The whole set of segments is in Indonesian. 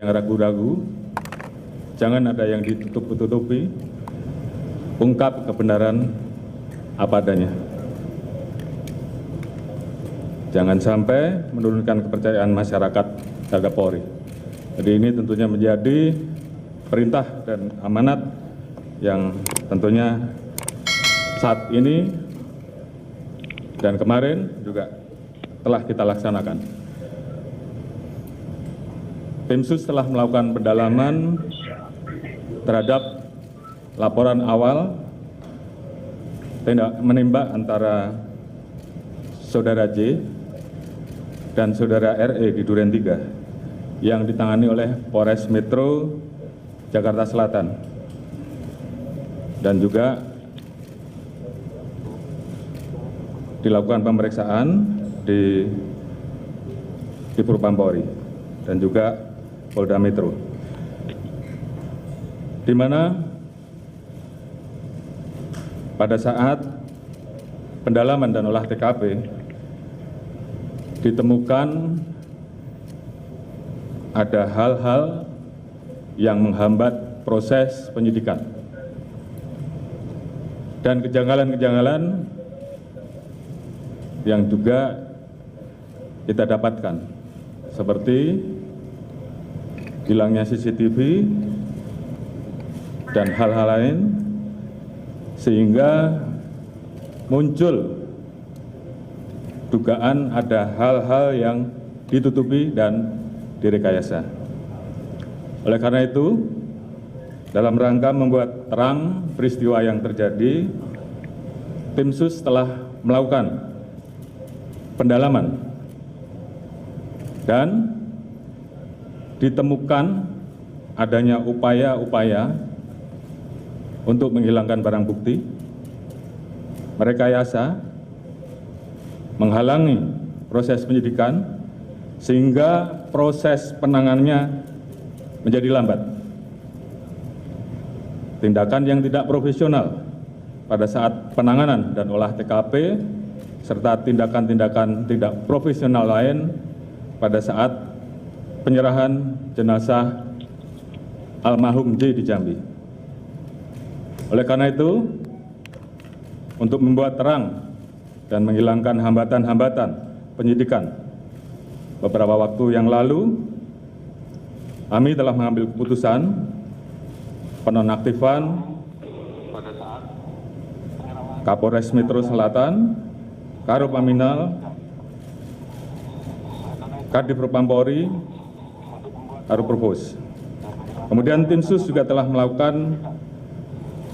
yang ragu-ragu, jangan ada yang ditutup-tutupi, ungkap kebenaran apa adanya. Jangan sampai menurunkan kepercayaan masyarakat terhadap Polri. Jadi ini tentunya menjadi perintah dan amanat yang tentunya saat ini dan kemarin juga telah kita laksanakan. Tim Sus telah melakukan pendalaman terhadap laporan awal menembak antara Saudara J dan Saudara RE di Duren 3 yang ditangani oleh Polres Metro Jakarta Selatan dan juga dilakukan pemeriksaan di Propampori dan juga Polda Metro, di mana pada saat pendalaman dan olah TKP ditemukan ada hal-hal yang menghambat proses penyidikan dan kejanggalan-kejanggalan yang juga kita dapatkan seperti hilangnya CCTV dan hal-hal lain sehingga muncul dugaan ada hal-hal yang ditutupi dan direkayasa. Oleh karena itu, dalam rangka membuat terang peristiwa yang terjadi, Tim Sus telah melakukan pendalaman dan ditemukan adanya upaya-upaya untuk menghilangkan barang bukti, merekayasa, menghalangi proses penyidikan, sehingga proses penanganannya menjadi lambat. Tindakan yang tidak profesional pada saat penanganan dan olah TKP, serta tindakan-tindakan tidak profesional lain pada saat penyerahan jenazah almarhum J di Jambi. Oleh karena itu, untuk membuat terang dan menghilangkan hambatan-hambatan penyidikan, beberapa waktu yang lalu kami telah mengambil keputusan penonaktifan Kapolres Metro Selatan, Karopaminal, Kadif Propampori, Karoprovos. Kemudian Tim Sus juga telah melakukan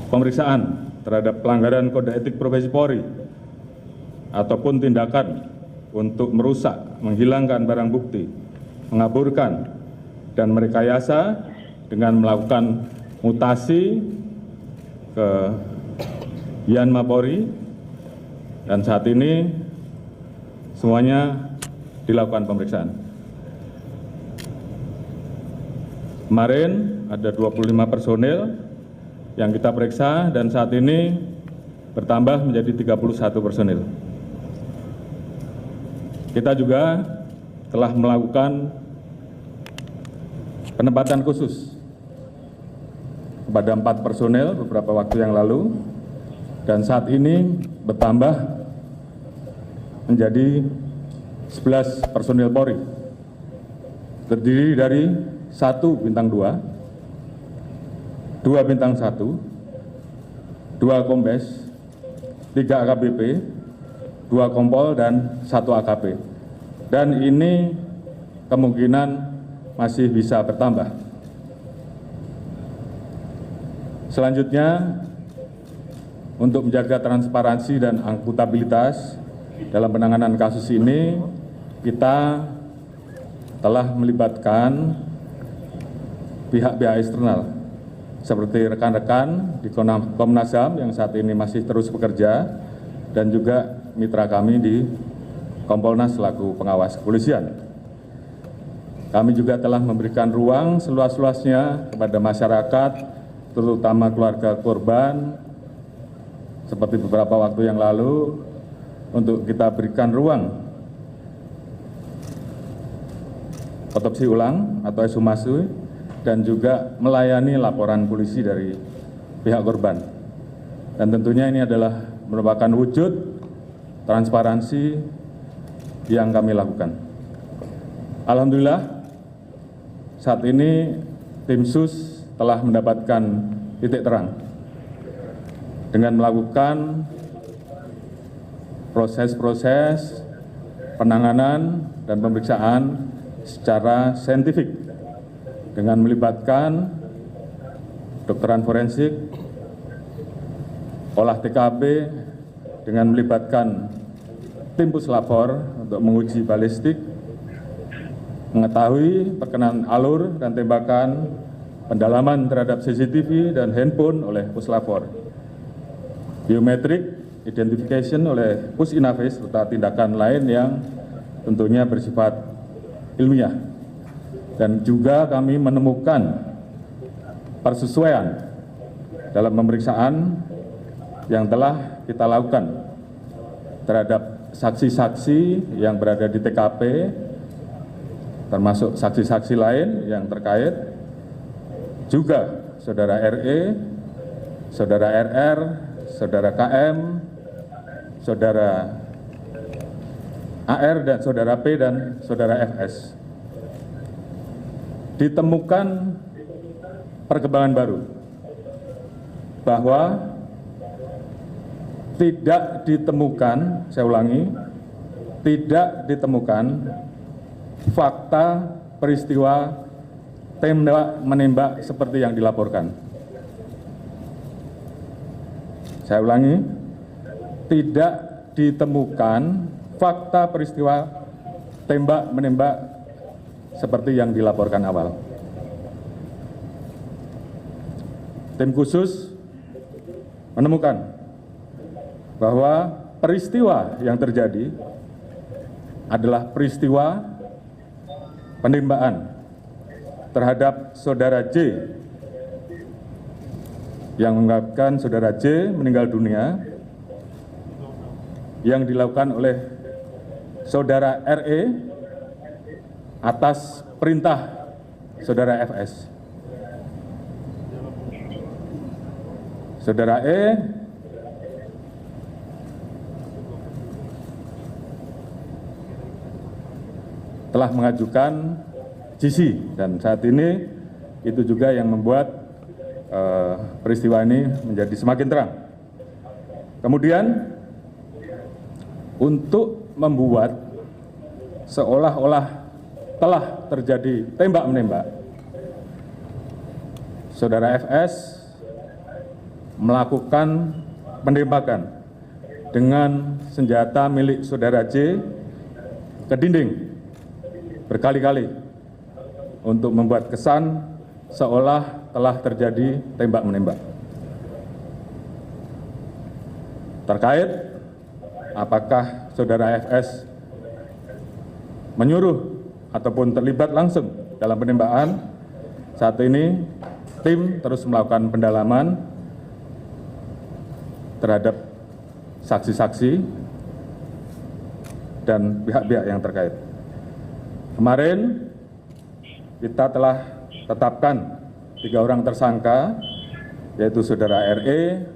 pemeriksaan terhadap pelanggaran kode etik profesi Polri ataupun tindakan untuk merusak, menghilangkan barang bukti, mengaburkan, dan merekayasa dengan melakukan mutasi ke Yanma Polri, dan saat ini semuanya dilakukan pemeriksaan. Kemarin ada 25 personil yang kita periksa dan saat ini bertambah menjadi 31 personil. Kita juga telah melakukan penempatan khusus kepada 4 personil beberapa waktu yang lalu dan saat ini bertambah menjadi 11 personil Polri, terdiri dari 1 bintang 2, 2 bintang 1, 2 kombes, 3 AKBP, 2 kompol, dan 1 AKP. Dan ini kemungkinan masih bisa bertambah. Selanjutnya, untuk menjaga transparansi dan akuntabilitas dalam penanganan kasus ini, kita telah melibatkan pihak-pihak eksternal seperti rekan-rekan di Komnas HAM yang saat ini masih terus bekerja dan juga mitra kami di Kompolnas selaku pengawas kepolisian. Kami juga telah memberikan ruang seluas-luasnya kepada masyarakat, terutama keluarga korban, seperti beberapa waktu yang lalu, untuk kita berikan ruang otopsi ulang atau ekshumasi dan juga melayani laporan polisi dari pihak korban. Dan tentunya ini adalah merupakan wujud transparansi yang kami lakukan. Alhamdulillah, saat ini tim SUS telah mendapatkan titik terang dengan melakukan proses-proses penanganan dan pemeriksaan secara saintifik dengan melibatkan kedokteran forensik, olah TKP, dengan melibatkan tim puslapor untuk menguji balistik, mengetahui perkenaan alur dan tembakan, pendalaman terhadap CCTV dan handphone oleh puslapor, biometrik, identification oleh Pusinafis, serta tindakan lain yang tentunya bersifat ilmiah. Dan juga kami menemukan persesuaian dalam pemeriksaan yang telah kita lakukan terhadap saksi-saksi yang berada di TKP, termasuk saksi-saksi lain yang terkait, juga saudara RE, saudara RR, saudara KM, saudara AR, dan saudara P, dan saudara FS. Ditemukan perkembangan baru bahwa tidak ditemukan, saya ulangi, tidak ditemukan fakta peristiwa tembak menembak seperti yang dilaporkan. Saya ulangi, tidak ditemukan fakta peristiwa tembak menembak seperti yang dilaporkan awal. Tim khusus menemukan bahwa peristiwa yang terjadi adalah peristiwa penembakan terhadap saudara J yang mengakibatkan saudara J meninggal dunia, yang dilakukan oleh saudara RE atas perintah saudara FS. Saudara E telah mengajukan GC, dan saat ini itu juga yang membuat peristiwa ini menjadi semakin terang. Kemudian untuk membuat seolah-olah telah terjadi tembak-menembak, saudara FS melakukan penembakan dengan senjata milik saudara J ke dinding berkali-kali untuk membuat kesan seolah telah terjadi tembak-menembak. Terkait apakah saudara FS menyuruh ataupun terlibat langsung dalam penembakan, saat ini tim terus melakukan pendalaman terhadap saksi-saksi dan pihak-pihak yang terkait. Kemarin kita telah tetapkan 3 orang tersangka, yaitu saudara RE,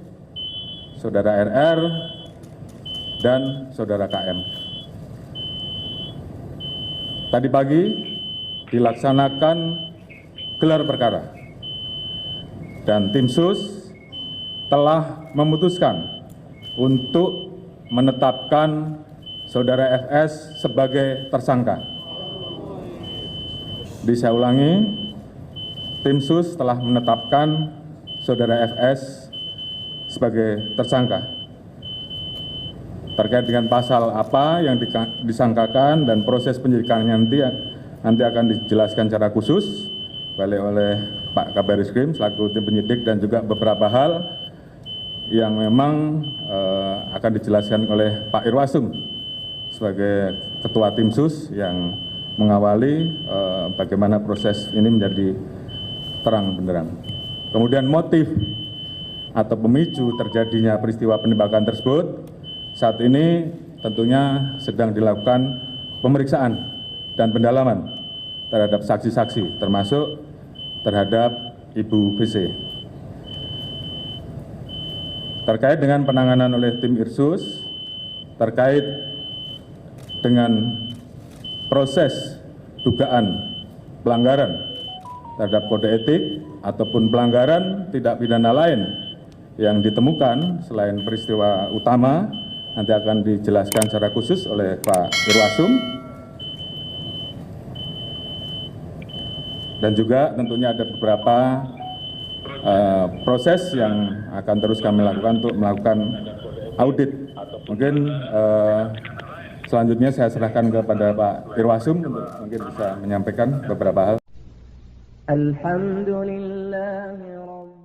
saudara RR, dan saudara KM. Tadi pagi dilaksanakan gelar perkara dan tim SUS telah memutuskan untuk menetapkan saudara FS sebagai tersangka. Saya ulangi, tim SUS telah menetapkan saudara FS sebagai tersangka. Terkait dengan pasal apa yang disangkakan dan proses penyidikannya nanti akan dijelaskan secara khusus oleh Pak Kabar Eskrim selaku tim penyidik, dan juga beberapa hal yang memang akan dijelaskan oleh Pak Irwasum sebagai Ketua Tim SUS yang mengawali bagaimana proses ini menjadi terang benderang. Kemudian motif atau pemicu terjadinya peristiwa penembakan tersebut saat ini tentunya sedang dilakukan pemeriksaan dan pendalaman terhadap saksi-saksi, termasuk terhadap Ibu BC. Terkait dengan penanganan oleh tim Irsus, terkait dengan proses dugaan pelanggaran terhadap kode etik ataupun pelanggaran tindak pidana lain yang ditemukan selain peristiwa utama, nanti akan dijelaskan secara khusus oleh Pak Irwasum. Dan juga tentunya ada beberapa proses yang akan terus kami lakukan untuk melakukan audit. Mungkin selanjutnya saya serahkan kepada Pak Irwasum untuk mungkin bisa menyampaikan beberapa hal. Alhamdulillah.